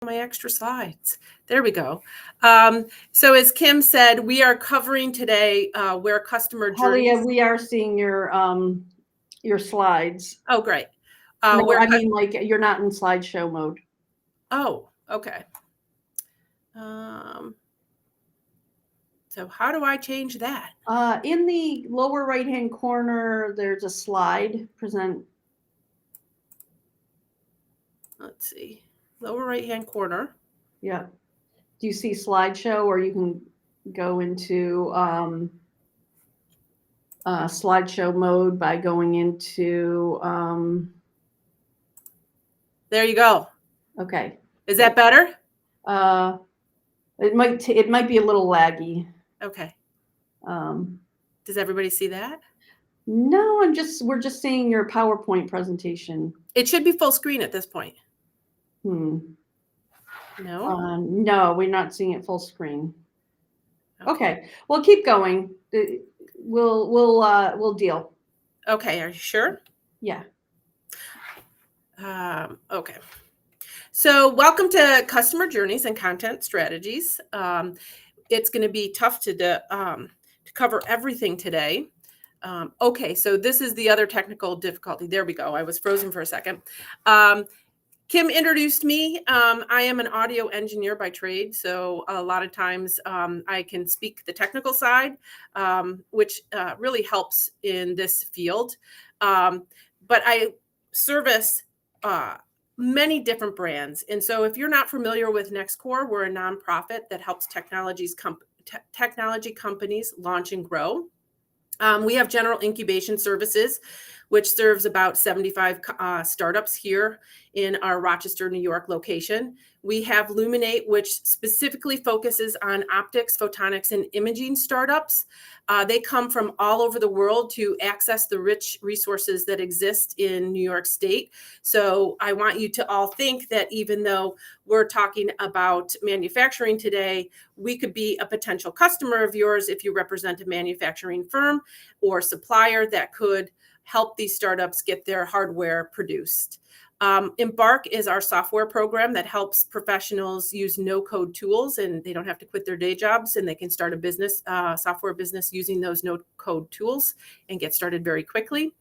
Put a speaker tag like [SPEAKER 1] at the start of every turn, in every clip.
[SPEAKER 1] my extra slides. There we go. So as Kim said, we are covering today where customer
[SPEAKER 2] Holly,
[SPEAKER 1] journeys.
[SPEAKER 2] we are seeing your slides.
[SPEAKER 1] Oh, great.
[SPEAKER 2] No,
[SPEAKER 1] Where
[SPEAKER 2] I mean, like, you're not in slideshow mode.
[SPEAKER 1] Oh, okay. So how do I change that?
[SPEAKER 2] In the lower right-hand corner, there's a slide present.
[SPEAKER 1] Let's see. Lower right-hand corner.
[SPEAKER 2] Yeah. Do you see slideshow, or you can go into slideshow mode by going into.
[SPEAKER 1] There you go.
[SPEAKER 2] Okay.
[SPEAKER 1] Is that better?
[SPEAKER 2] It might be a little laggy.
[SPEAKER 1] Okay. Does everybody see that?
[SPEAKER 2] No, we're just seeing your PowerPoint presentation.
[SPEAKER 1] It should be full screen at this point. No?
[SPEAKER 2] No, we're not seeing it full screen. Okay. Well, keep going. We'll deal.
[SPEAKER 1] Okay, are you sure?
[SPEAKER 2] Yeah.
[SPEAKER 1] Okay. So welcome to Customer Journeys and Content Strategies. It's going to be tough to cover everything today. Okay, so this is the other technical difficulty. There we go. I was frozen for a second. Kim introduced me. I am an audio engineer by trade, so a lot of times I can speak the technical side, which really helps in this field. But I service many different brands. And so if you're not familiar with NextCorps, we're a nonprofit that helps technology companies launch and grow. We have general incubation services, which serves about 75 startups here in our Rochester, New York location. We have Luminate, which specifically focuses on optics, photonics, and imaging startups. They come from all over the world to access the rich resources that exist in New York State. So I want you to all think that even though we're talking about manufacturing today, we could be a potential customer of yours if you represent a manufacturing firm or supplier that could help these startups get their hardware produced. Embark is our software program that helps professionals use no-code tools, and they don't have to quit their day jobs, and they can start a business, software business using those no-code tools and get started very quickly.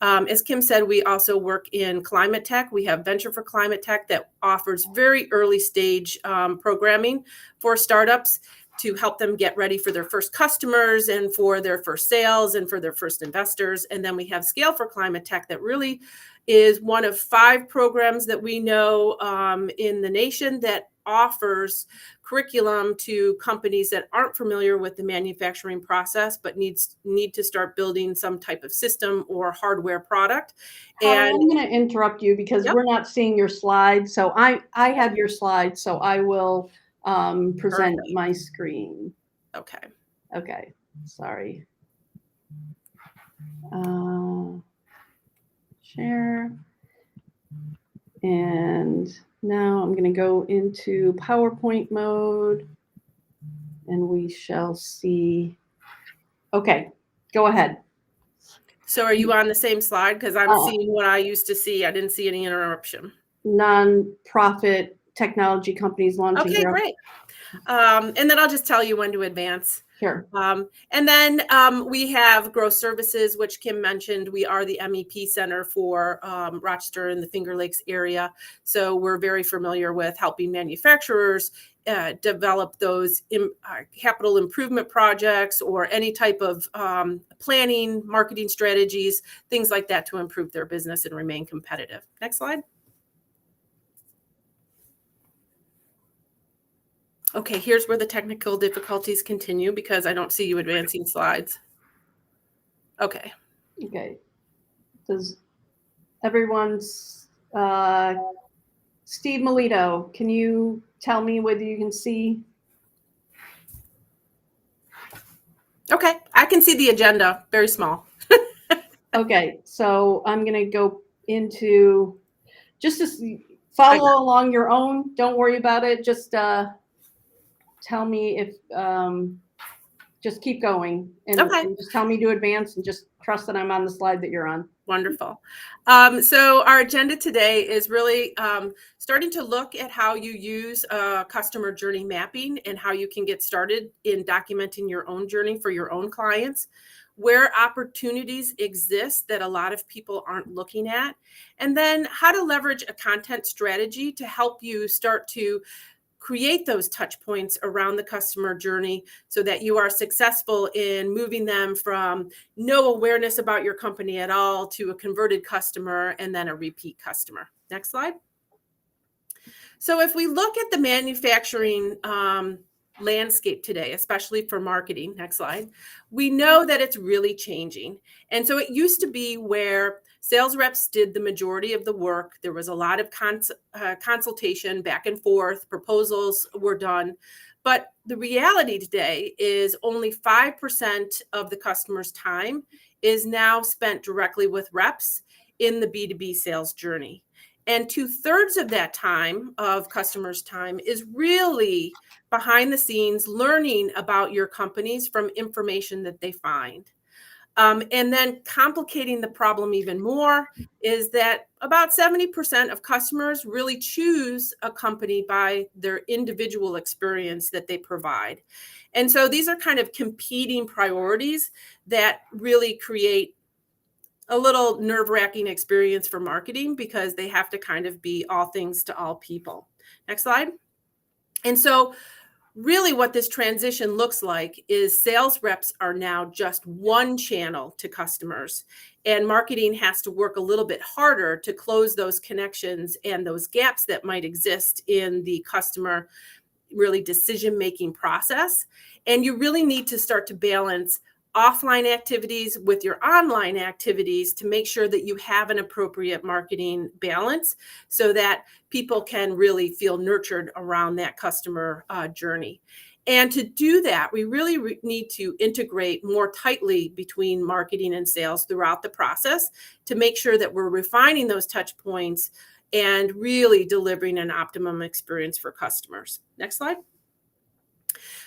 [SPEAKER 1] As Kim said, we also work in climate tech. We have Venture for Climate Tech that offers very early stage programming for startups to help them get ready for their first customers and for their first sales and for their first investors. And then we have Scale for Climate Tech that really is one of 5 programs that we know in the nation that offers curriculum to companies that aren't familiar with the manufacturing process but need to start building some type of system or hardware product.
[SPEAKER 2] And I'm going to interrupt you because we're not seeing your slides. So I have your slides, so I will present my screen. Okay. Sorry. Share. And now I'm going to go into PowerPoint mode and we shall see. Okay, go ahead.
[SPEAKER 1] So are you on the same slide? Because I'm seeing what I used to see. I didn't see any interruption.
[SPEAKER 2] Non-profit technology companies launching.
[SPEAKER 1] Okay, great. And then I'll just tell you when to advance.
[SPEAKER 2] Sure.
[SPEAKER 1] And then we have Growth Services, which Kim mentioned. We are the MEP Center for Rochester and the Finger Lakes area. So we're very familiar with helping manufacturers develop those capital improvement projects or any type of planning, marketing strategies, things like that to improve their business and remain competitive. Next slide. Okay, here's where the technical difficulties continue because I don't see you advancing slides. Okay.
[SPEAKER 2] Does everyone's Steve Melito, can you tell me whether you can see?
[SPEAKER 1] Okay, I can see the agenda, very small.
[SPEAKER 2] Okay, so I'm going to go into just to follow along your own. Don't worry about it. Just tell me if just keep going and just tell me to advance and just trust that I'm on the slide that you're on.
[SPEAKER 1] Wonderful. So our agenda today is really starting to look at how you use customer journey mapping and how you can get started in documenting your own journey for your own clients, where opportunities exist that a lot of people aren't looking at, and then how to leverage a content strategy to help you start to create those touch points around the customer journey so that you are successful in moving them from no awareness about your company at all to a converted customer and then a repeat customer. Next slide. So if we look at the manufacturing landscape today, especially for marketing, next slide, we know that it's really changing. And so it used to be where sales reps did the majority of the work. There was a lot of consultation back and forth, proposals were done. But the reality today is only 5% of the customer's time is now spent directly with reps in the B2B sales journey. And 2/3 of that time, of customers' time, is really behind the scenes learning about your companies from information that they find. And then complicating the problem even more is that about 70% of customers really choose a company by their individual experience that they provide. And so these are kind of competing priorities that really create a little nerve-wracking experience for marketing because they have to kind of be all things to all people. Next slide. And so really what this transition looks like is sales reps are now just one channel to customers, and marketing has to work a little bit harder to close those connections and those gaps that might exist in the customer really decision-making process. And you really need to start to balance offline activities with your online activities to make sure that you have an appropriate marketing balance so that people can really feel nurtured around that customer journey. And to do that, we really need to integrate more tightly between marketing and sales throughout the process to make sure that we're refining those touch points and really delivering an optimum experience for customers. Next slide.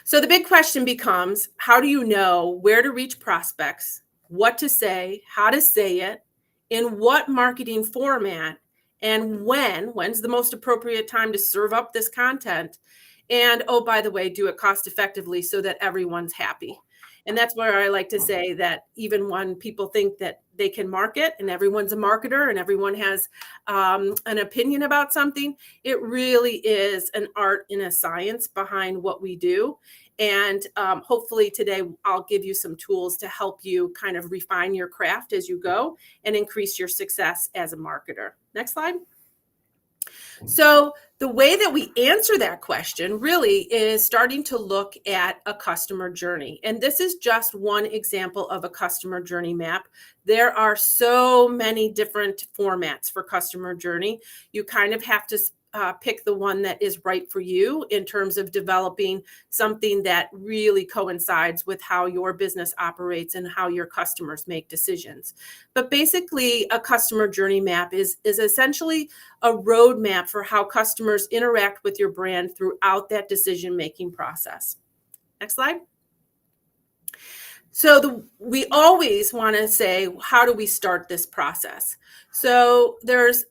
[SPEAKER 1] So the big question becomes, how do you know where to reach prospects, what to say, how to say it, in what marketing format, and when's the most appropriate time to serve up this content? And oh, by the way, do it cost effectively so that everyone's happy. And that's where I like to say that even when people think that they can market and everyone's a marketer and everyone has an opinion about something, it really is an art and a science behind what we do. And hopefully today I'll give you some tools to help you kind of refine your craft as you go and increase your success as a marketer. Next slide. So the way that we answer that question really is starting to look at a customer journey. And this is just one example of a customer journey map. There are so many different formats for customer journey. You kind of have to pick the one that is right for you in terms of developing something that really coincides with how your business operates and how your customers make decisions. But basically, a customer journey map is essentially a roadmap for how customers interact with your brand throughout that decision-making process. Next slide. So we always want to say, how do we start this process? So there's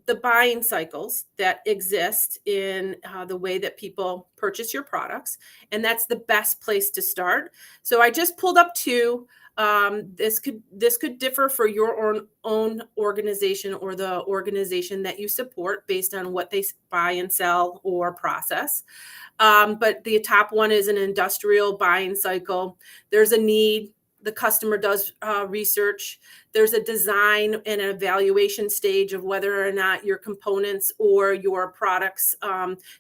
[SPEAKER 1] the buying cycles that exist in the way that people purchase your products, and that's the best place to start. So I just pulled up two. This could differ for your own organization or the organization that you support based on what they buy and sell or process. But the top one is an industrial buying cycle. There's a need. The customer does research. There's a design and an evaluation stage of whether or not your components or your products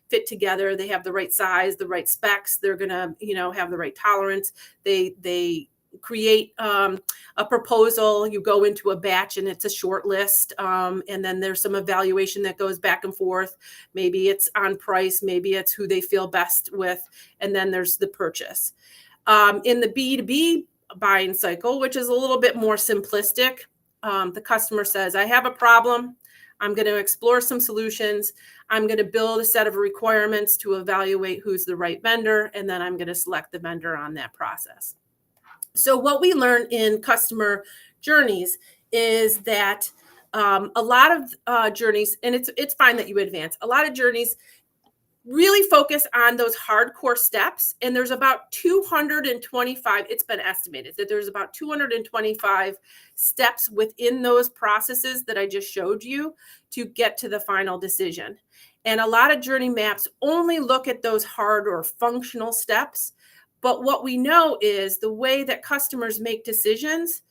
[SPEAKER 1] fit together. They have the right size, the right specs. They're gonna, have the right tolerance. They create a proposal. You go into a batch and it's a short list. And then there's some evaluation that goes back and forth. Maybe it's on price, maybe it's who they feel best with. And then there's the purchase. In the B2B buying cycle, which is a little bit more simplistic, the customer says, I have a problem. I'm going to explore some solutions. I'm going to build a set of requirements to evaluate who's the right vendor, and then I'm going to select the vendor on that process. So what we learn in customer journeys is that a lot of journeys, and it's fine that you advance, a lot of journeys really focus on those hardcore steps. And there's about 225, it's been estimated that there's about 225 steps within those processes that I just showed you to get to the final decision. And a lot of journey maps only look at those hard or functional steps. But what we know is the way that customers make decisions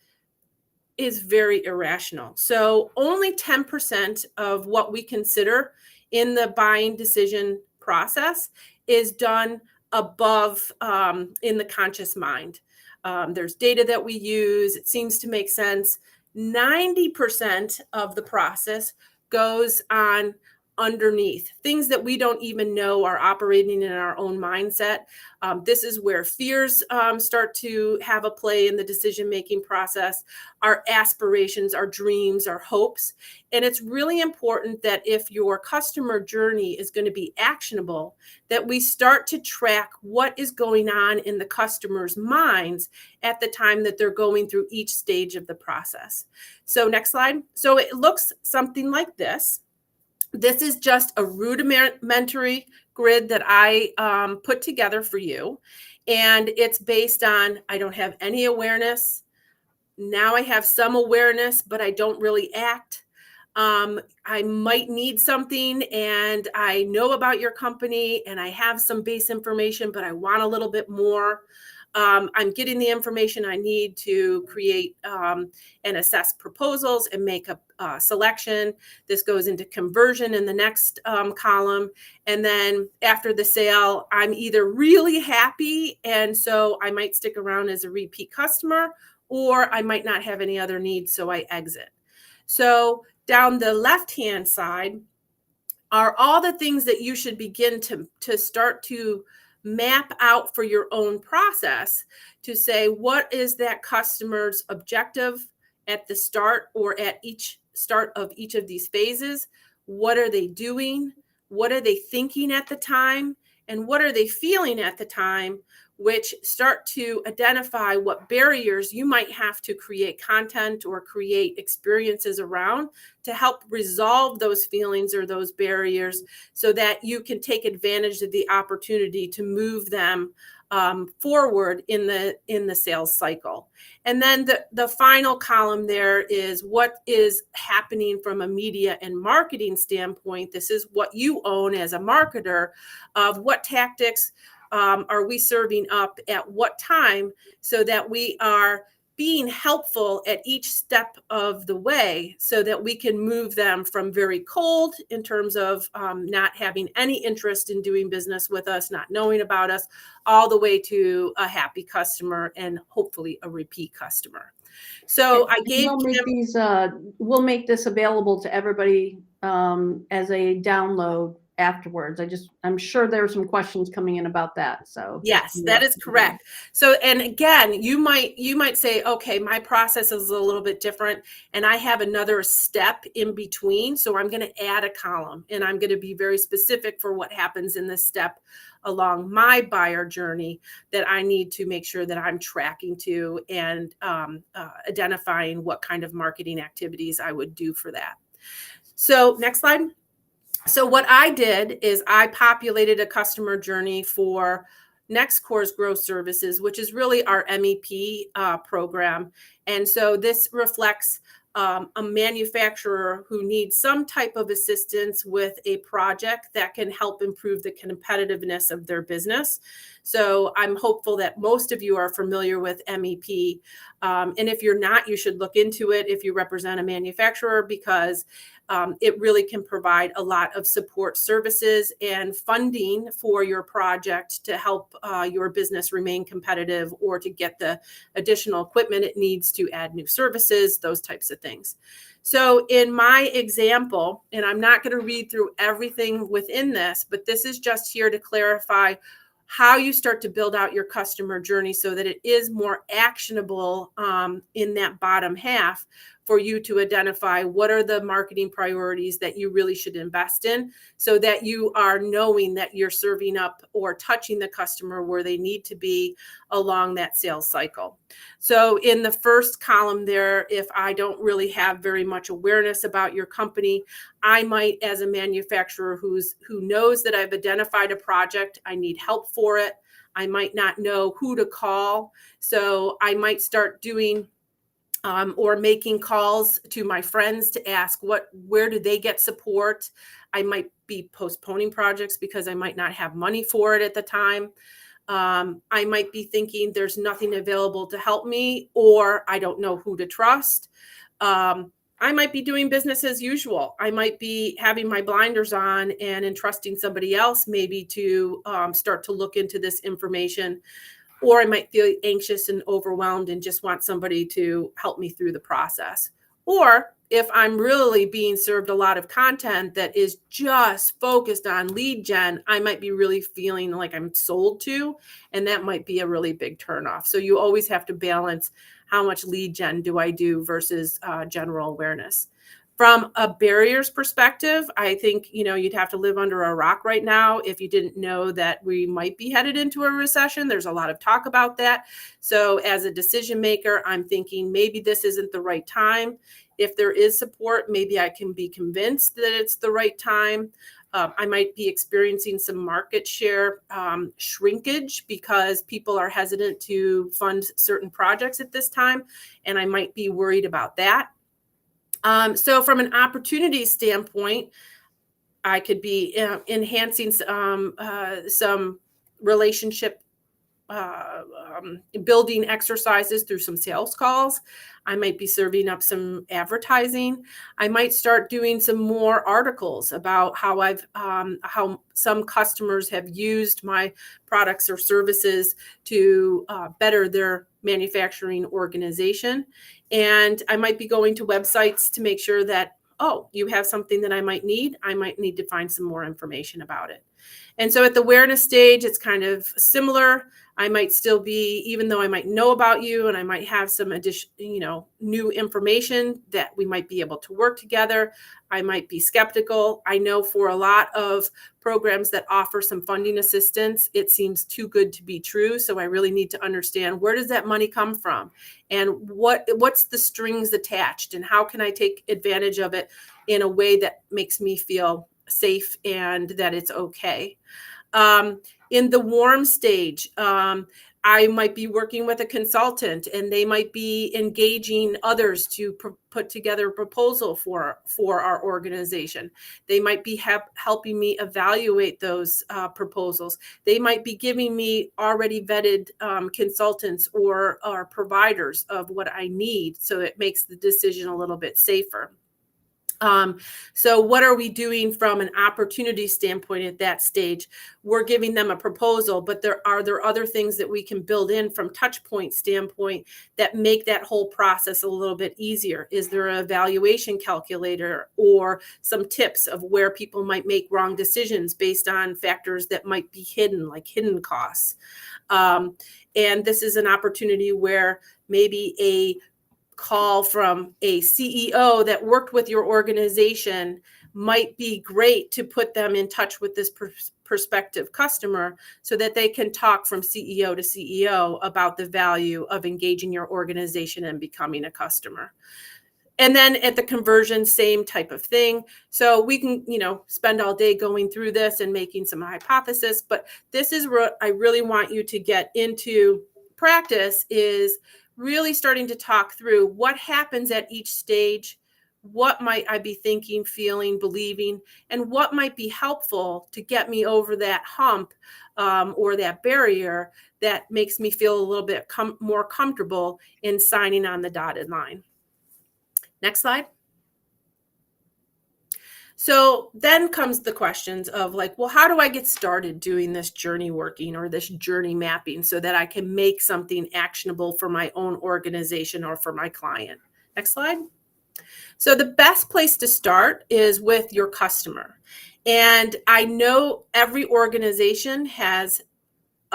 [SPEAKER 1] is very irrational. So only 10% of what we consider in the buying decision process is done above in the conscious mind. There's data that we use. It seems to make sense. 90% of the process goes on underneath, things that we don't even know are operating in our own mindset. This is where fears start to have a play in the decision-making process, our aspirations, our dreams, our hopes. And it's really important that if your customer journey is going to be actionable, that we start to track what is going on in the customer's minds at the time that they're going through each stage of the process. So next slide. So it looks something like this. This is just a rudimentary grid that I put together for you. And it's based on, I don't have any awareness. Now I have some awareness, but I don't really act. I might need something and I know about your company and I have some base information, but I want a little bit more. I'm getting the information I need to create and assess proposals and make a selection. This goes into conversion in the next column. And then after the sale, I'm either really happy, and so I might stick around as a repeat customer, or I might not have any other needs, so I exit. So down the left-hand side are all the things that you should begin to start to map out for your own process to say, what is that customer's objective at the start or at each start of each of these phases? What are they doing? What are they thinking at the time? And what are they feeling at the time? Which start to identify what barriers you might have to create content or create experiences around to help resolve those feelings or those barriers so that you can take advantage of the opportunity to move them forward in the sales cycle. And then the final column there is what is happening from a media and marketing standpoint. This is what you own as a marketer of what tactics are we serving up at what time so that we are being helpful at each step of the way so that we can move them from very cold in terms of not having any interest in doing business with us, not knowing about us, all the way to a happy customer and hopefully a repeat customer. So I gave
[SPEAKER 2] we'll make this available to everybody as a download afterwards. I'm sure there are some questions coming in about that. So
[SPEAKER 1] yes, that is correct. So, and again, you might say, okay, my process is a little bit different and I have another step in between. So I'm going to add a column and I'm going to be very specific for what happens in this step along my buyer journey that I need to make sure that I'm tracking to and identifying what kind of marketing activities I would do for that. So next slide. So what I did is I populated a customer journey for NextCorps Growth Services, which is really our MEP program. And so this reflects a manufacturer who needs some type of assistance with a project that can help improve the competitiveness of their business. So I'm hopeful that most of you are familiar with MEP. And if you're not, you should look into it if you represent a manufacturer, because it really can provide a lot of support services and funding for your project to help your business remain competitive or to get the additional equipment it needs to add new services, those types of things. So in my example, and I'm not going to read through everything within this, but this is just here to clarify how you start to build out your customer journey so that it is more actionable in that bottom half for you to identify what are the marketing priorities that you really should invest in, so that you are knowing that you're serving up or touching the customer where they need to be along that sales cycle. So in the first column there, if I don't really have very much awareness about your company, I might, as a manufacturer who knows that I've identified a project, I need help for it, I might not know who to call. So I might start doing or making calls to my friends to ask where do they get support. I might be postponing projects because I might not have money for it at the time. I might be thinking there's nothing available to help me, or I don't know who to trust. I might be doing business as usual. I might be having my blinders on and entrusting somebody else maybe to start to look into this information. Or I might feel anxious and overwhelmed and just want somebody to help me through the process. Or if I'm really being served a lot of content that is just focused on lead gen, I might be really feeling like I'm sold to, and that might be a really big turnoff. So you always have to balance how much lead gen do I do versus general awareness. From a barriers perspective, I think, you'd have to live under a rock right now if you didn't know that we might be headed into a recession. There's a lot of talk about that. So as a decision maker, I'm thinking maybe this isn't the right time. If there is support, maybe I can be convinced that it's the right time. I might be experiencing some market share shrinkage because people are hesitant to fund certain projects at this time, and I might be worried about that. So from an opportunity standpoint, I could be enhancing some relationship building exercises through some sales calls. I might be serving up some advertising. I might start doing some more articles about how how some customers have used my products or services to better their manufacturing organization. And I might be going to websites to make sure that, oh, you have something that I might need to find some more information about it. And so at the awareness stage, it's kind of similar. I might still be, even though I might know about you and I might have some additional, new information that we might be able to work together, I might be skeptical. I know for a lot of programs that offer some funding assistance, it seems too good to be true. So I really need to understand, where does that money come from, and what's the strings attached, and how can I take advantage of it in a way that makes me feel safe and that it's okay. In the warm stage, I might be working with a consultant, and they might be engaging others to put together a proposal for our organization. They might be helping me evaluate those proposals. They might be giving me already vetted consultants or providers of what I need, so it makes the decision a little bit safer. So what are we doing from an opportunity standpoint at that stage? We're giving them a proposal, but are there other things that we can build in from touch point standpoint that make that whole process a little bit easier? Is there an evaluation calculator or some tips of where people might make wrong decisions based on factors that might be hidden, like hidden costs? And this is an opportunity where maybe a call from a CEO that worked with your organization might be great to put them in touch with this prospective customer, so that they can talk from CEO to CEO about the value of engaging your organization and becoming a customer. And then at the conversion, same type of thing. So we can, spend all day going through this and making some hypothesis, but this is what I really want you to get into practice, is really starting to talk through what happens at each stage, what might I be thinking, feeling, believing, and what might be helpful to get me over that hump or that barrier that makes me feel a little bit more comfortable in signing on the dotted line. Next slide. So then comes the questions of like, well, how do I get started doing this journey working or this journey mapping so that I can make something actionable for my own organization or for my client? Next slide. So the best place to start is with your customer. And I know every organization has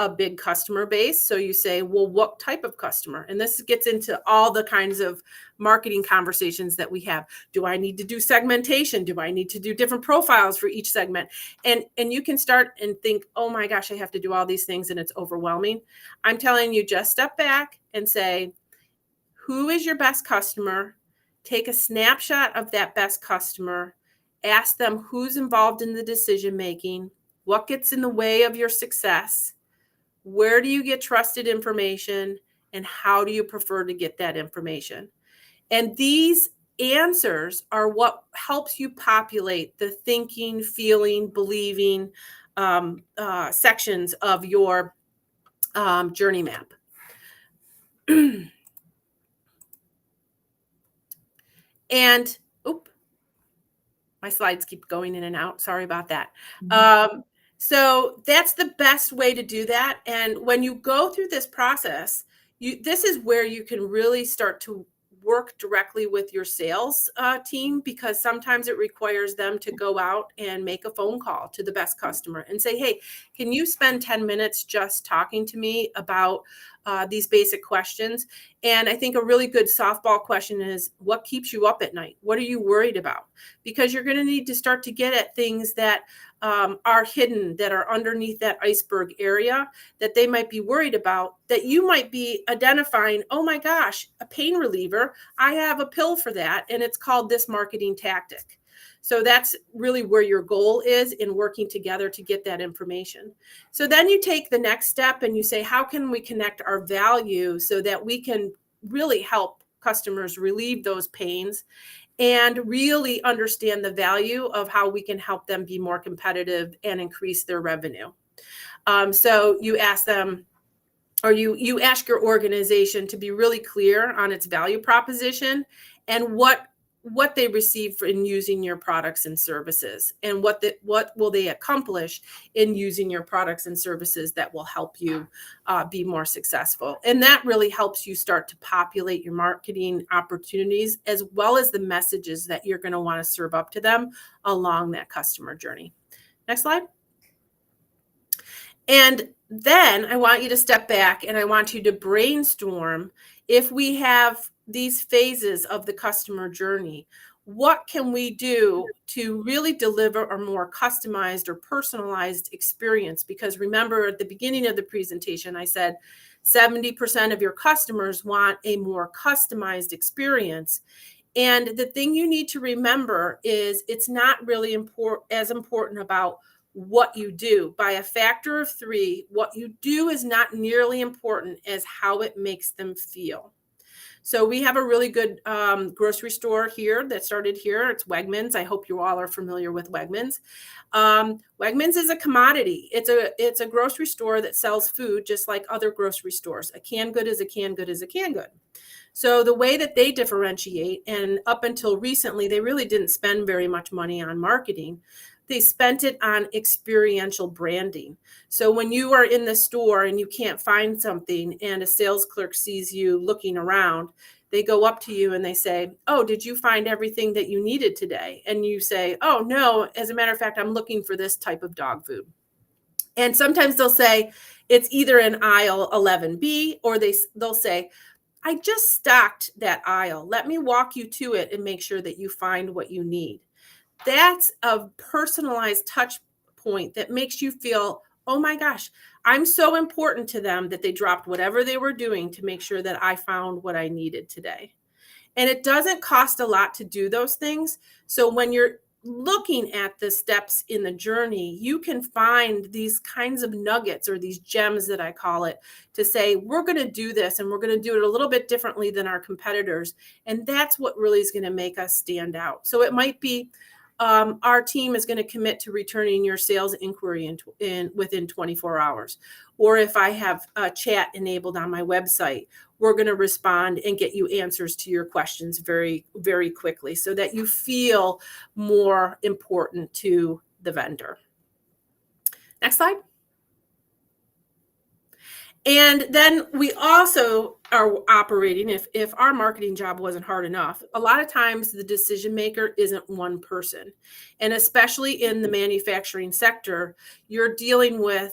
[SPEAKER 1] a big customer base. So you say, well, what type of customer? And this gets into all the kinds of marketing conversations that we have. Do I need to do segmentation? Do I need to do different profiles for each segment? And you can start and think, oh my gosh, I have to do all these things and it's overwhelming. I'm telling you, just step back and say, who is your best customer? Take a snapshot of that best customer. Ask them who's involved in the decision making, what gets in the way of your success, where do you get trusted information, and how do you prefer to get that information? And these answers are what helps you populate the thinking, feeling, believing sections of your journey map. And my slides keep going in and out. Sorry about that. So that's the best way to do that. And when you go through this process, this is where you can really start to work directly with your sales team, because sometimes it requires them to go out and make a phone call to the best customer and say, hey, can you spend 10 minutes just talking to me about these basic questions? And I think a really good softball question is, what keeps you up at night? What are you worried about? Because you're going to need to start to get at things that are hidden, that are underneath that iceberg area that they might be worried about, that you might be identifying, oh my gosh, a pain reliever. I have a pill for that, and it's called this marketing tactic. So that's really where your goal is in working together to get that information. So then you take the next step and you say, how can we connect our value so that we can really help customers relieve those pains and really understand the value of how we can help them be more competitive and increase their revenue. So you ask them, or you ask your organization to be really clear on its value proposition and what they receive in using your products and services, and what will they accomplish in using your products and services that will help you be more successful. And that really helps you start to populate your marketing opportunities, as well as the messages that you're going to want to serve up to them along that customer journey. Next slide. And then I want you to step back and I want you to brainstorm, if we have these phases of the customer journey, what can we do to really deliver a more customized or personalized experience? Because remember, at the beginning of the presentation, I said 70% of your customers want a more customized experience. And the thing you need to remember is it's not really as important about what you do. By a factor of 3, what you do is not nearly important as how it makes them feel. So we have a really good grocery store here that started here. It's Wegmans. I hope you all are familiar with Wegmans. Wegmans is a commodity. It's a grocery store that sells food just like other grocery stores. A canned good is a canned good is a canned good. So the way that they differentiate, and up until recently, they really didn't spend very much money on marketing. They spent it on experiential branding. So when you are in the store and you can't find something and a sales clerk sees you looking around, they go up to you and they say, oh, did you find everything that you needed today? And you say, oh, no, as a matter of fact, I'm looking for this type of dog food. And sometimes they'll say it's either in aisle 11B, or they'll say, I just stocked that aisle. Let me walk you to it and make sure that you find what you need. That's a personalized touch point that makes you feel, oh my gosh, I'm so important to them that they dropped whatever they were doing to make sure that I found what I needed today. And it doesn't cost a lot to do those things. So when you're looking at the steps in the journey, you can find these kinds of nuggets, or these gems that I call it, to say, we're going to do this and we're going to do it a little bit differently than our competitors. And that's what really is going to make us stand out. So it might be, our team is going to commit to returning your sales inquiry within 24 hours. Or if I have a chat enabled on my website, we're going to respond and get you answers to your questions very, very quickly, so that you feel more important to the vendor. Next slide. And then we also are operating, if our marketing job wasn't hard enough, a lot of times the decision maker isn't one person. And especially in the manufacturing sector, you're dealing with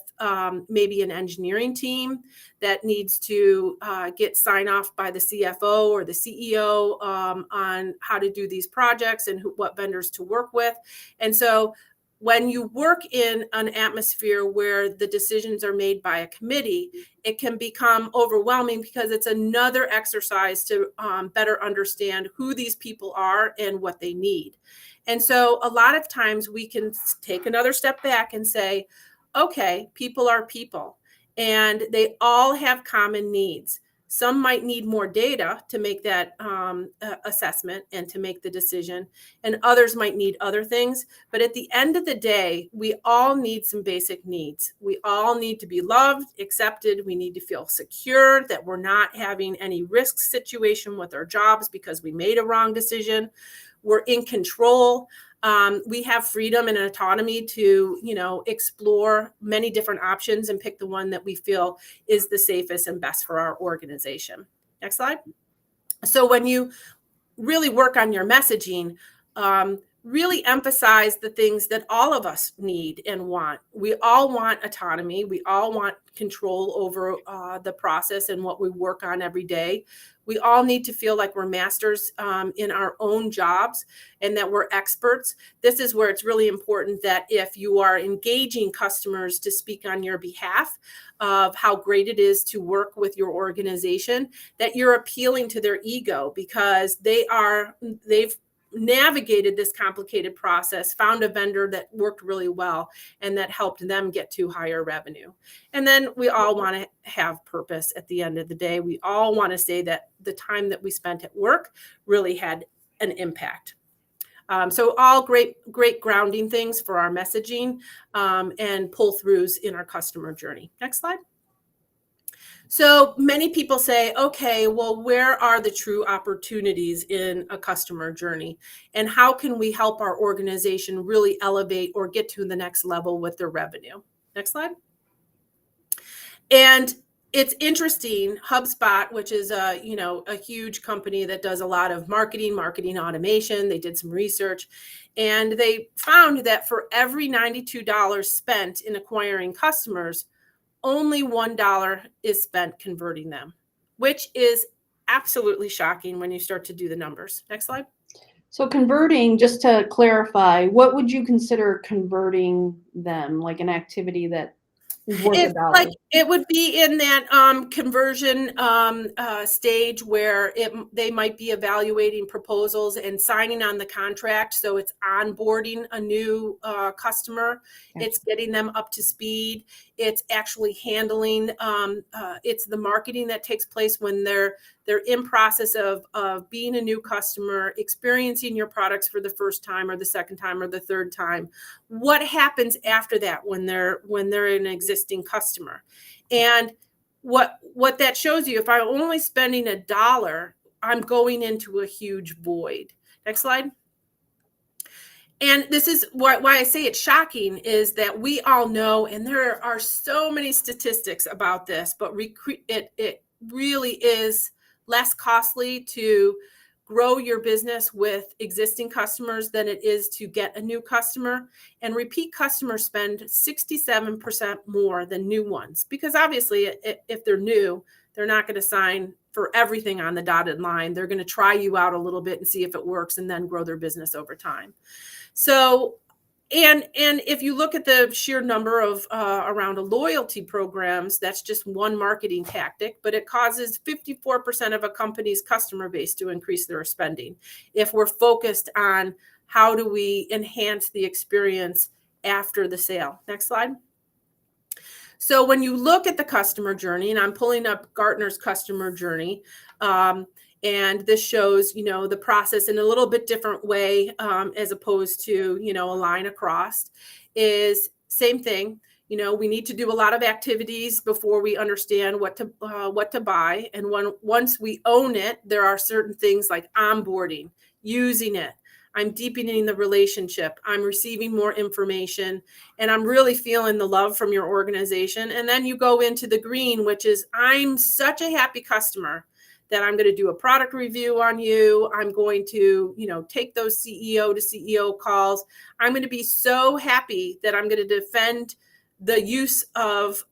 [SPEAKER 1] maybe an engineering team that needs to get sign off by the CFO or the CEO on how to do these projects and what vendors to work with. And so when you work in an atmosphere where the decisions are made by a committee, it can become overwhelming because it's another exercise to better understand who these people are and what they need. And so a lot of times we can take another step back and say, okay, people are people and they all have common needs. Some might need more data to make that assessment and to make the decision, and others might need other things. But at the end of the day, we all need some basic needs. We all need to be loved, accepted. We need to feel secure that we're not having any risk situation with our jobs because we made a wrong decision. We're in control. We have freedom and autonomy to, explore many different options and pick the one that we feel is the safest and best for our organization. Next slide. So when you really work on your messaging, really emphasize the things that all of us need and want. We all want autonomy. We all want control over the process and what we work on every day. We all need to feel like we're masters in our own jobs and that we're experts. This is where it's really important that if you are engaging customers to speak on your behalf of how great it is to work with your organization, that you're appealing to their ego because they've navigated this complicated process, found a vendor that worked really well and that helped them get to higher revenue. And then we all want to have purpose at the end of the day. We all want to say that the time that we spent at work really had an impact. So all great grounding things for our messaging and pull-throughs in our customer journey. Next slide. So many people say, okay, well, where are the true opportunities in a customer journey? And how can we help our organization really elevate or get to the next level with their revenue? Next slide. And it's interesting, HubSpot, which is a huge company that does a lot of marketing automation. They did some research and they found that for every $92 spent in acquiring customers, only $1 is spent converting them, which is absolutely shocking when you start to do the numbers. Next slide.
[SPEAKER 2] So converting, just to clarify, what would you consider converting them? Like an activity that is worth $1?
[SPEAKER 1] Like it would be in that conversion stage where they might be evaluating proposals and signing on the contract. So it's onboarding a new customer. Gotcha. It's getting them up to speed. It's actually handling. It's the marketing that takes place when they're in process of being a new customer, experiencing your products for the first time or the second time or the third time. What happens after that when they're an existing customer? And what that shows you, if I'm only spending $1, I'm going into a huge void. Next slide. And this is why I say it's shocking is that we all know, and there are so many statistics about this, but it really is less costly to grow your business with existing customers than it is to get a new customer. And repeat customers spend 67% more than new ones, because obviously if they're new, they're not going to sign for everything on the dotted line. They're going to try you out a little bit and see if it works and then grow their business over time. So, and if you look at the sheer number of around a loyalty programs, that's just one marketing tactic, but it causes 54% of a company's customer base to increase their spending if we're focused on how do we enhance the experience after the sale. Next slide. So when you look at the customer journey, and I'm pulling up Gartner's customer journey, and this shows, the process in a little bit different way as opposed to, a line across, is same thing. We need to do a lot of activities before we understand what to buy. And once we own it, there are certain things like onboarding, using it, I'm deepening the relationship. I'm receiving more information, and I'm really feeling the love from your organization. And then you go into the green, which is I'm such a happy customer that I'm going to do a product review on you. I'm going to, take those CEO to CEO calls. I'm going to be so happy that I'm going to defend the use of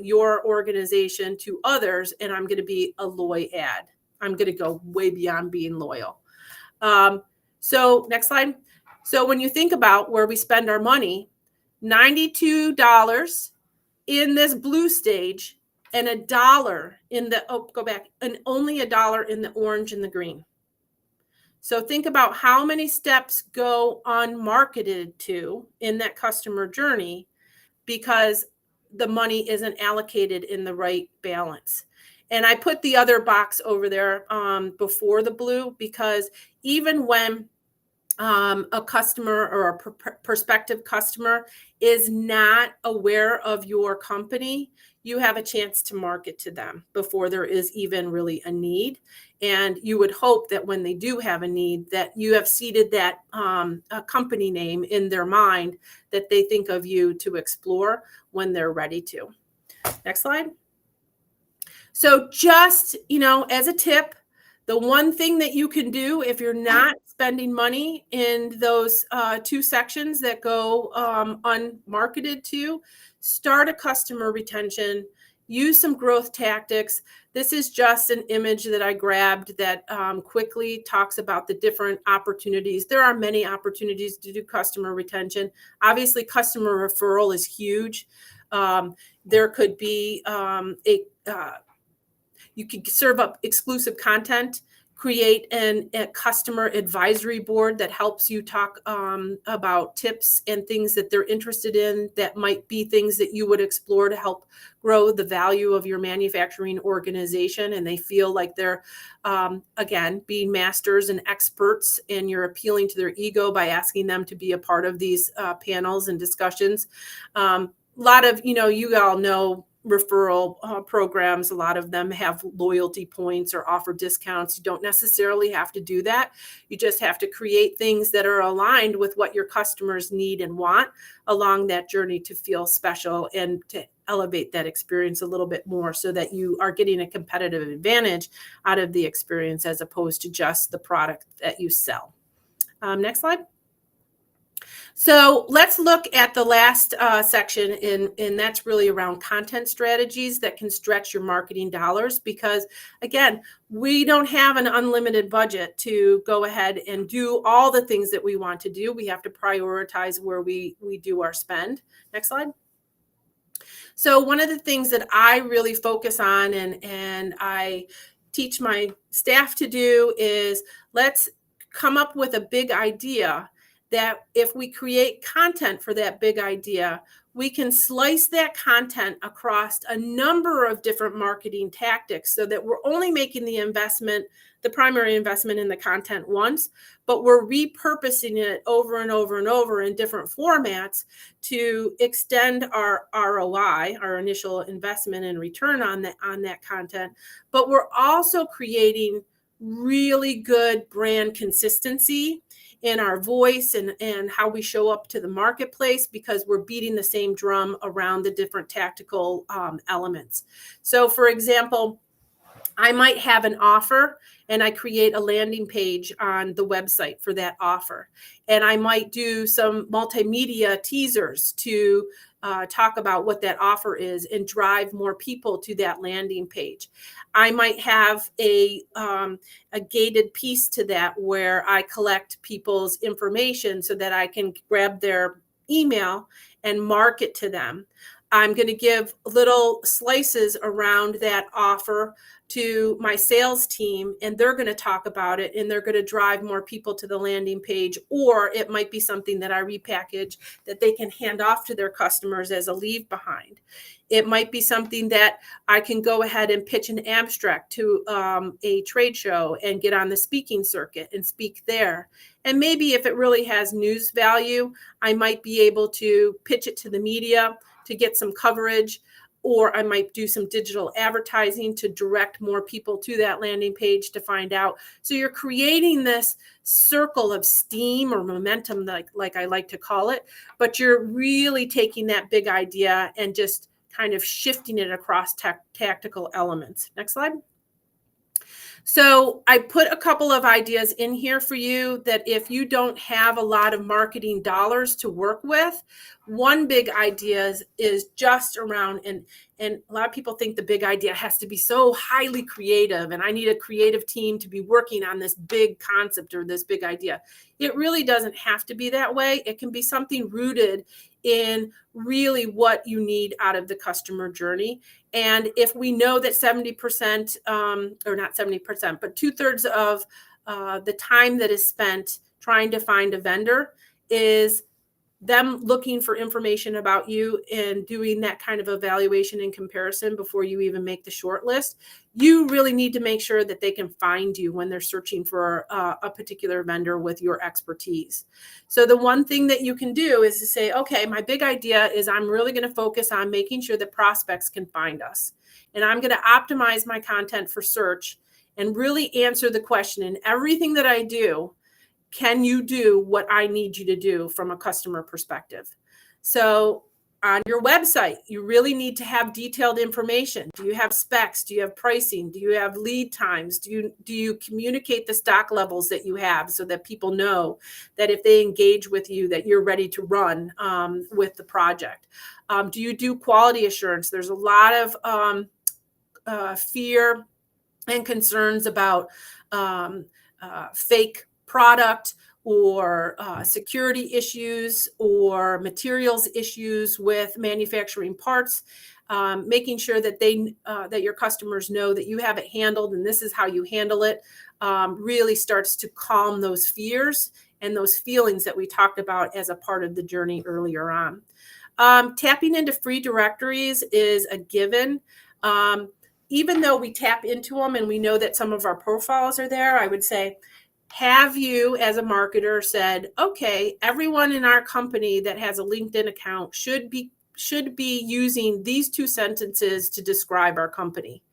[SPEAKER 1] your organization to others, and I'm going to be a loyal ad. I'm going to go way beyond being loyal. So next slide. So when you think about where we spend our money, $92 in this blue stage and $1 in the, and only $1 in the orange and the green. So think about how many steps go unmarketed to in that customer journey because the money isn't allocated in the right balance. And I put the other box over there before the blue because even when a customer or a prospective customer is not aware of your company, you have a chance to market to them before there is even really a need. And you would hope that when they do have a need, that you have seeded that a company name in their mind that they think of you to explore when they're ready to. Next slide. So just, as a tip, the one thing that you can do if you're not spending money in those two sections that go unmarketed to, start a customer retention, use some growth tactics. This is just an image that I grabbed that quickly talks about the different opportunities. There are many opportunities to do customer retention. Obviously, customer referral is huge. There could be you could serve up exclusive content, create a customer advisory board that helps you talk about tips and things that they're interested in that might be things that you would explore to help grow the value of your manufacturing organization. And they feel like they're, again, being masters and experts, and you're appealing to their ego by asking them to be a part of these panels and discussions. A lot of, you all know, referral programs, a lot of them have loyalty points or offer discounts. You don't necessarily have to do that. You just have to create things that are aligned with what your customers need and want along that journey to feel special and to elevate that experience a little bit more so that you are getting a competitive advantage out of the experience as opposed to just the product that you sell. Next slide. So let's look at the last section, and that's really around content strategies that can stretch your marketing dollars because, again, we don't have an unlimited budget to go ahead and do all the things that we want to do. We have to prioritize where we do our spend. Next slide. So one of the things that I really focus on and I teach my staff to do is let's come up with a big idea that if we create content for that big idea, we can slice that content across a number of different marketing tactics so that we're only making the investment, the primary investment in the content once, but we're repurposing it over and over and over in different formats to extend our ROI, our initial investment and return on that content. But we're also creating really good brand consistency in our voice and how we show up to the marketplace because we're beating the same drum around the different tactical elements. So for example, I might have an offer and I create a landing page on the website for that offer. And I might do some multimedia teasers to talk about what that offer is and drive more people to that landing page. I might have a gated piece to that where I collect people's information so that I can grab their email and market to them. I'm going to give little slices around that offer to my sales team, and they're going to talk about it, and they're going to drive more people to the landing page. Or it might be something that I repackage that they can hand off to their customers as a leave behind. It might be something that I can go ahead and pitch an abstract to a trade show and get on the speaking circuit and speak there. And maybe if it really has news value, I might be able to pitch it to the media to get some coverage. or I might do some digital advertising to direct more people to that landing page to find out. So you're creating this circle of steam or momentum, like I like to call it, but you're really taking that big idea and just kind of shifting it across tactical elements. Next slide. So I put a couple of ideas in here for you that if you don't have a lot of marketing dollars to work with, one big idea is just around, and a lot of people think the big idea has to be so highly creative and I need a creative team to be working on this big concept or this big idea. It really doesn't have to be that way. It can be something rooted in really what you need out of the customer journey. And if we know that 70%, or not 70%, but 2/3 of the time that is spent trying to find a vendor is them looking for information about you and doing that kind of evaluation and comparison before you even make the short list, you really need to make sure that they can find you when they're searching for a particular vendor with your expertise. So the one thing that you can do is to say, okay, my big idea is I'm really going to focus on making sure that prospects can find us. And I'm going to optimize my content for search and really answer the question in everything that I do. Can you do what I need you to do from a customer perspective? So on your website, you really need to have detailed information. Do you have specs? Do you have pricing? Do you have lead times? Do you communicate the stock levels that you have so that people know that if they engage with you, that you're ready to run with the project? Do you do quality assurance? There's a lot of fear and concerns about fake product or security issues or materials issues with manufacturing parts, making sure that that your customers know that you have it handled and this is how you handle it, really starts to calm those fears and those feelings that we talked about as a part of the journey earlier on. Tapping into free directories is a given. Even though we tap into them and we know that some of our profiles are there, I would say, have you as a marketer said, okay, everyone in our company that has a LinkedIn account should be using these 2 sentences to describe our company.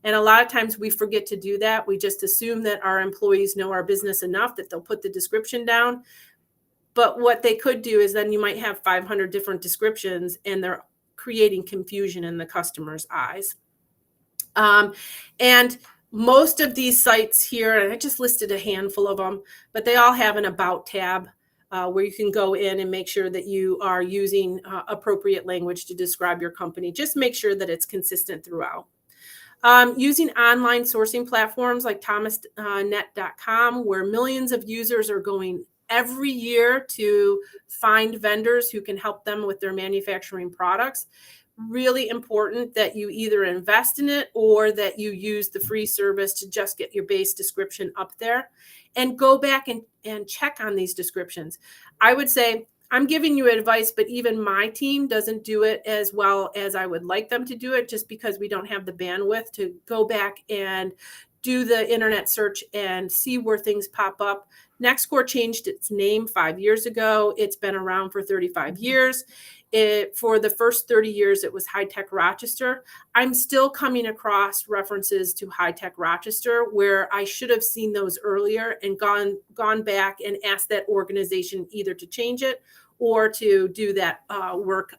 [SPEAKER 1] And a lot of times we forget to do that. We just assume that our employees know our business enough that they'll put the description down. But what they could do is then you might have 500 different descriptions and they're creating confusion in the customer's eyes. And most of these sites here, and I just listed a handful of them, but they all have an About tab where you can go in and make sure that you are using appropriate language to describe your company. Just make sure that it's consistent throughout. Using online sourcing platforms like thomasnet.com, where millions of users are going every year to find vendors who can help them with their manufacturing products. Really important that you either invest in it or that you use the free service to just get your base description up there and go back and check on these descriptions. I would say I'm giving you advice, but even my team doesn't do it as well as I would like them to do it just because we don't have the bandwidth to go back and do the internet search and see where things pop up. NextCorps changed its name 5 years ago. It's been around for 35 years. For the first 30 years, it was High Tech Rochester. I'm still coming across references to High Tech Rochester where I should have seen those earlier and gone back and asked that organization either to change it or to do that work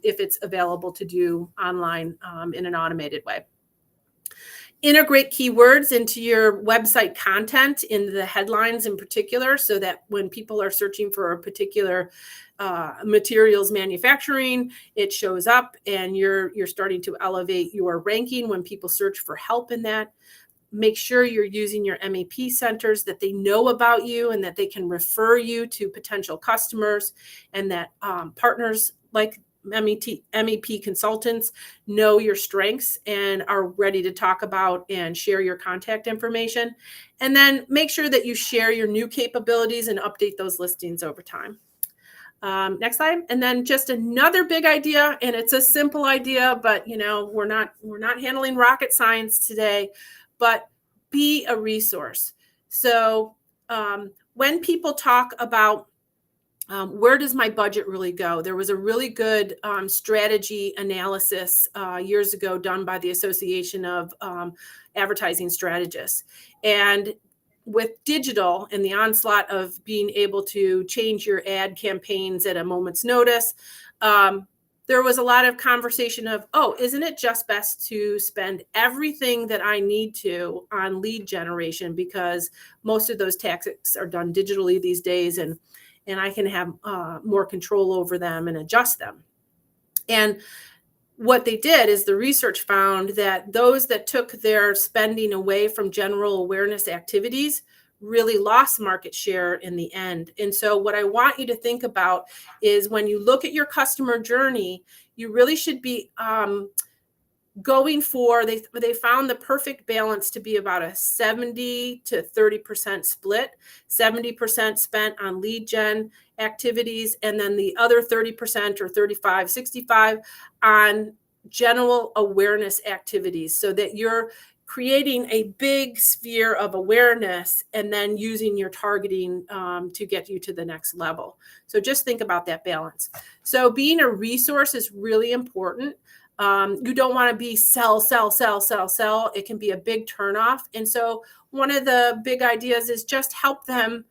[SPEAKER 1] if it's available to do online in an automated way. Integrate keywords into your website content in the headlines in particular, so that when people are searching for a particular materials manufacturing, it shows up and you're starting to elevate your ranking when people search for help in that. Make sure you're using your MEP centers, that they know about you and that they can refer you to potential customers, and that partners like MEP consultants know your strengths and are ready to talk about and share your contact information. And then make sure that you share your new capabilities and update those listings over time. Next slide. And then just another big idea, and it's a simple idea, but we're not handling rocket science today, but be a resource. So when people talk about Where does my budget really go? There was a really good strategy analysis years ago done by the Association of Advertising Strategists. And with digital and the onslaught of being able to change your ad campaigns at a moment's notice, there was a lot of conversation of, oh, isn't it just best to spend everything that I need to on lead generation, because most of those tactics are done digitally these days, and I can have more control over them and adjust them. And what they did is the research found that those that took their spending away from general awareness activities really lost market share in the end. And so what I want you to think about is, when you look at your customer journey, you really should be going for, they found the perfect balance to be about a 70 to 30% split, 70% spent on lead gen activities, and then the other 30% or 35, 65 on general awareness activities, so that you're creating a big sphere of awareness and then using your targeting to get you to the next level. So just think about that balance. So being a resource is really important. You don't want to be sell. It can be a big turnoff. And so one of the big ideas is just help them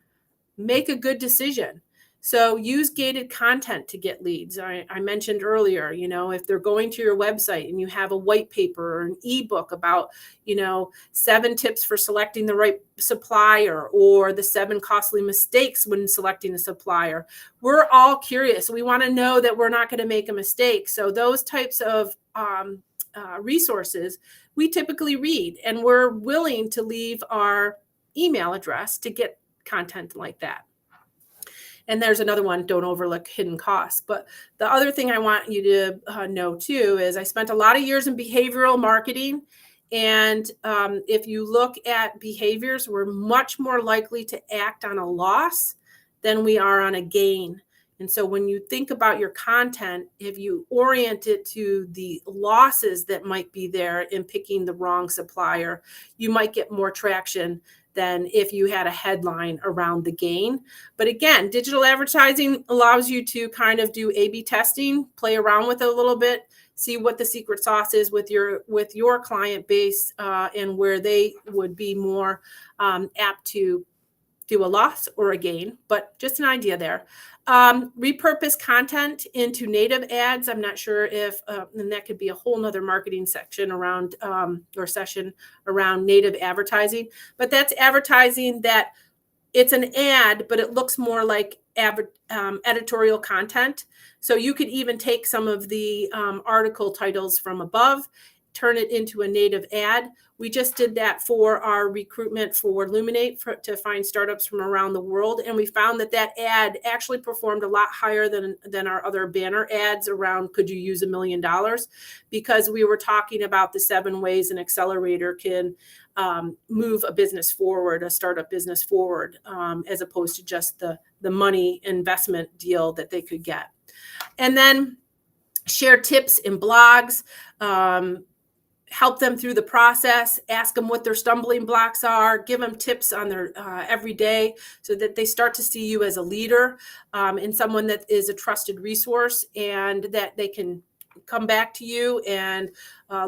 [SPEAKER 1] make a good decision. So use gated content to get leads. I mentioned earlier, if they're going to your website and you have a white paper or an ebook about, 7 tips for selecting the right supplier, or the 7 costly mistakes when selecting a supplier. We're all curious. We want to know that we're not going to make a mistake. So those types of resources we typically read, and we're willing to leave our email address to get content like that. And there's another one, don't overlook hidden costs. But the other thing I want you to know too is, I spent a lot of years in behavioral marketing. And if you look at behaviors, we're much more likely to act on a loss than we are on a gain. And so when you think about your content, if you orient it to the losses that might be there in picking the wrong supplier, you might get more traction than if you had a headline around the gain. But again, digital advertising allows you to kind of do A/B testing, play around with it a little bit, see what the secret sauce is with your client base, and where they would be more apt to do a loss or a gain. But just an idea there. Repurpose content into native ads. I'm not sure if, and that could be a whole nother marketing section around or session around native advertising, but that's advertising that it's an ad, but it looks more like editorial content. So you could even take some of the article titles from above, turn it into a native ad. We just did that for our recruitment for Luminate to find startups from around the world. And we found that ad actually performed a lot higher than our other banner ads around, could you use $1 million? Because we were talking about the 7 ways an accelerator can move a business forward, a startup business forward, as opposed to just the money investment deal that they could get. And then share tips in blogs, help them through the process, ask them what their stumbling blocks are, give them tips on their every day, so that they start to see you as a leader and someone that is a trusted resource, and that they can come back to you and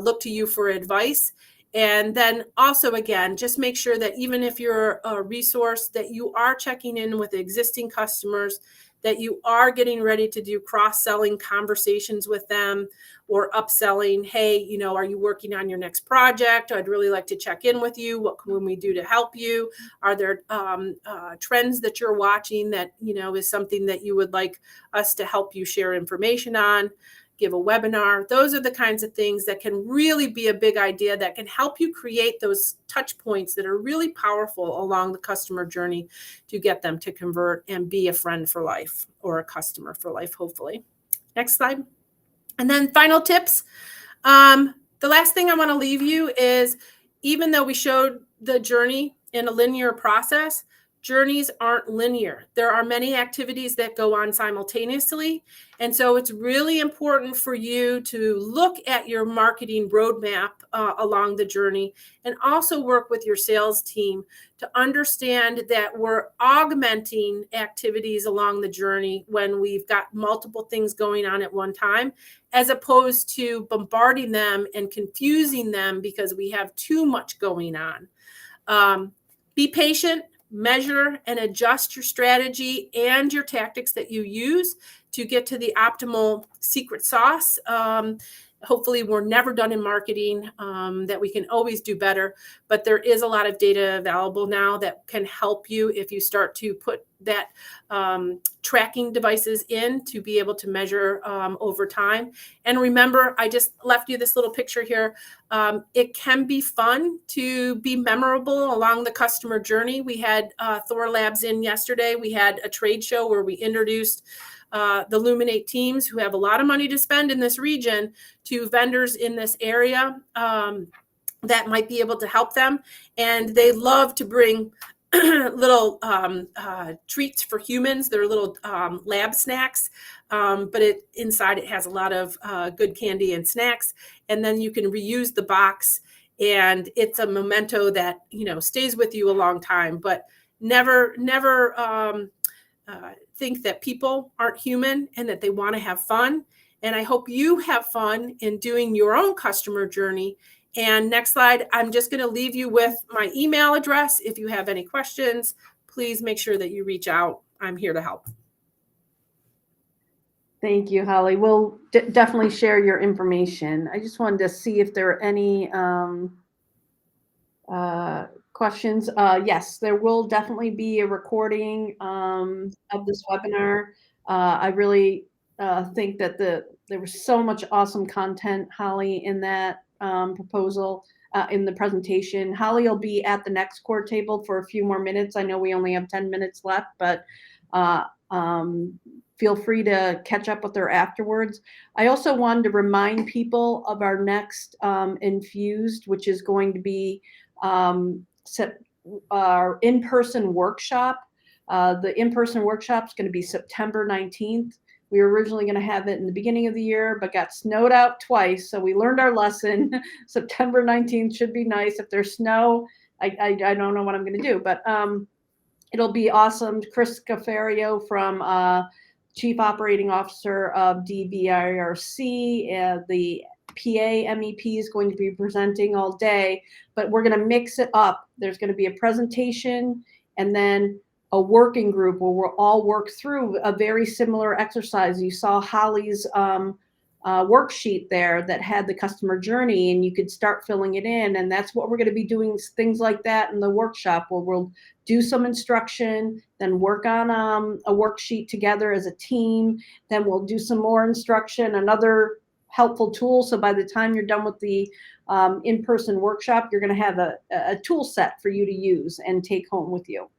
[SPEAKER 1] look to you for advice. And then also, again, just make sure that even if you're a resource, that you are checking in with existing customers, that you are getting ready to do cross-selling conversations with them, or upselling. Hey, are you working on your next project? I'd really like to check in with you. What can we do to help you? Are there trends that you're watching that, is something that you would like us to help you share information on? Give a webinar. Those are the kinds of things that can really be a big idea that can help you create those touch points that are really powerful along the customer journey to get them to convert and be a friend for life, or a customer for life, hopefully. Next slide. And then final tips. The last thing I want to leave you is, even though we showed the journey in a linear process, journeys aren't linear. There are many activities that go on simultaneously. And so it's really important for you to look at your marketing roadmap along the journey, and also work with your sales team to understand that we're augmenting activities along the journey when we've got multiple things going on at one time, as opposed to bombarding them and confusing them because we have too much going on. Be patient. Measure and adjust your strategy and your tactics that you use to get to the optimal secret sauce. Hopefully we're never done in marketing, that we can always do better, but there is a lot of data available now that can help you if you start to put that tracking devices in to be able to measure over time. And remember, I just left you this little picture here. It can be fun to be memorable along the customer journey. We had Thor Labs in yesterday. We had a trade show where we introduced the Luminate teams, who have a lot of money to spend in this region, to vendors in this area that might be able to help them. And they love to bring little treats for humans. They're little lab snacks, but inside it has a lot of good candy and snacks. And then you can reuse the box, and it's a memento that, stays with you a long time. But never think that people aren't human and that they want to have fun. And I hope you have fun in doing your own customer journey. And next slide, I'm just going to leave you with my email address. If you have any questions, please make sure that you reach out. I'm here to help.
[SPEAKER 2] Thank you, Holly. We'll definitely share your information. I just wanted to see if there are any questions. Yes, there will definitely be a recording of this webinar. I really think that there was so much awesome content, Holly, in that proposal, in the presentation. Holly will be at the NextCorps table for a few more minutes. I know we only have 10 minutes left, but feel free to catch up with her afterwards. I also wanted to remind people of our next Infused, which is going to be our in-person workshop. The in-person workshop is going to be September 19th. We were originally going to have it in the beginning of the year, but got snowed out twice. So we learned our lesson. September 19th should be nice. If there's snow, I don't know what I'm going to do, but it'll be awesome. Chris Cafario from Chief Operating Officer of DVIRC, the PA MEP is going to be presenting all day, but we're going to mix it up. There's going to be a presentation and then a working group where we'll all work through a very similar exercise. You saw Holly's worksheet there that had the customer journey, and you could start filling it in. And that's what we're going to be doing, things like that in the workshop, where we'll do some instruction, then work on a worksheet together as a team. Then we'll do some more instruction, another helpful tool. So by the time you're done with the in-person workshop, you're going to have a tool set for you to use and take home with you.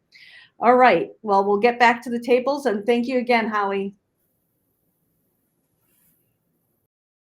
[SPEAKER 2] All right. Well, we'll get back to the tables, and thank you again, Holly.